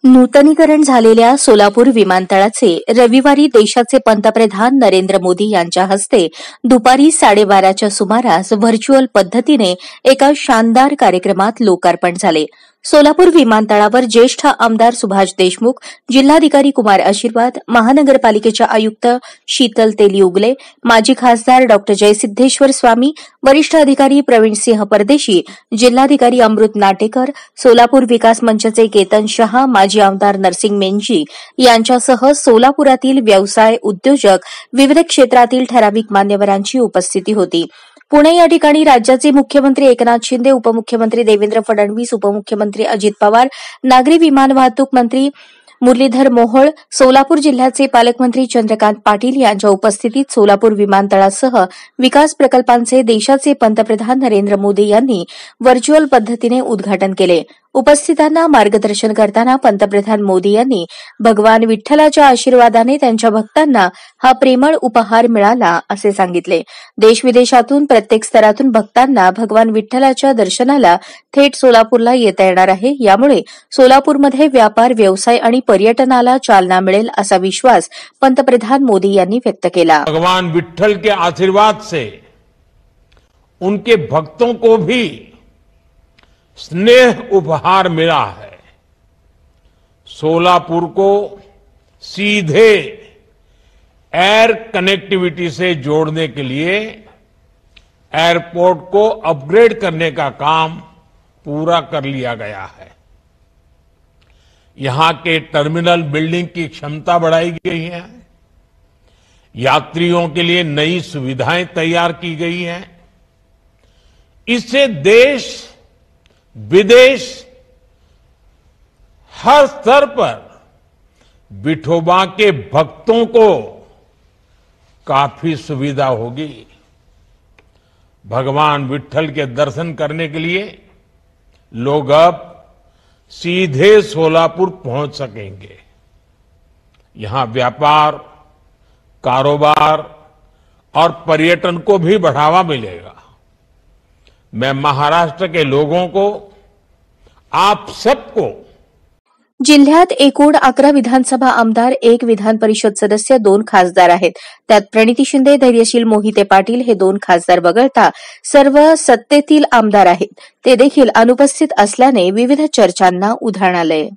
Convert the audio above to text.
नूतनीकरण झालेल्या सोलापूर विमानतळाचे रविवारी देशाचे पंतप्रधान नरेंद्र मोदी यांच्या हस्ते दुपारी 12:30च्या सुमारास व्हर्च्युअल पद्धतीने एका शानदार कार्यक्रमात लोकार्पण झाले. सोलापूर विमानतळावर ज्येष्ठ आमदार सुभाष देशमुख, जिल्हाधिकारी कुमार आशीर्वाद, महानगरपालिकेच्या आयुक्त शीतल तेली उगले, माजी खासदार डॉ जयसिद्धेश्वर स्वामी, वरिष्ठ अधिकारी प्रवीणसिंह परदेशी, जिल्हाधिकारी अमृत नाटेकर, सोलापूर विकास मंचचे केतन शहा, माजी आमदार नरसिंग मेंजी यांच्यासह सोलापुरातील व्यवसाय, उद्योजक, विविध क्षेत्रातील ठराविक मान्यवरांची उपस्थिती होती. पुणे या ठिकाणी राज्याचे मुख्यमंत्री एकनाथ शिंदे, उपमुख्यमंत्री देवेंद्र फडणवीस, उपमुख्यमंत्री अजित पवार, नागरी विमान वाहतूक मंत्री मुरलीधर मोहोळ, सोलापूर जिल्ह्याचे पालकमंत्री चंद्रकांत पाटील यांच्या उपस्थितीत सोलापूर विमानतळासह विकास प्रकल्पांचे देशाचे पंतप्रधान नरेंद्र मोदी यांनी व्हर्च्युअल पद्धतीने उद्घाटन केले. उपस्थितांना मार्गदर्शन करताना पंतप्रधान मोदी यांनी भगवान विठ्ठलाच्या आशीर्वादाने त्यांच्या भक्तांना हा प्रेमळ उपहार मिळाला असे सांगितले. देशविदेशातून प्रत्येक स्तरातून भक्तांना भगवान विठ्ठलाच्या दर्शनाला थेट सोलापूरला येता येणार आहे. यामुळे सोलापूरमध्ये व्यापार, व्यवसाय आणि पर्यटनाला चालना मिळेल असा विश्वास पंतप्रधान मोदी यांनी व्यक्त केला. भगवान विठ्ठल के आशीर्वाद से उनके भक्तों को भी स्नेह उपहार मिला है. सोलापुर को सीधे एयर कनेक्टिविटी से जोड़ने के लिए एयरपोर्ट को अपग्रेड करने का काम पूरा कर लिया गया है. यहां के टर्मिनल बिल्डिंग की क्षमता बढ़ाई गई है. यात्रियों के लिए नई सुविधाएं तैयार की गई हैं. इससे देश विदेश हर स्तर पर विठोबा के भक्तों को काफी सुविधा होगी. भगवान विठ्ठल के दर्शन करने के लिए लोग अब सीधे सोलापुर पहुंच सकेंगे. यहां व्यापार, कारोबार और पर्यटन को भी बढ़ावा मिलेगा. मैं महाराष्ट्र के लोगों को, आप सबको जिल्ह्यात एकूण 11 विधानसभा आमदार, 1 विधान परिषद सदस्य, 2 खासदार आहेत. त्यात प्रणिती शिंदे, धैर्यशील मोहिते पाटील हे 2 खासदार वगळता सर्व सत्तेतील आमदार आहेत. ते देखील अनुपस्थित असल्याने विविध चर्चांना उधाण आलंय.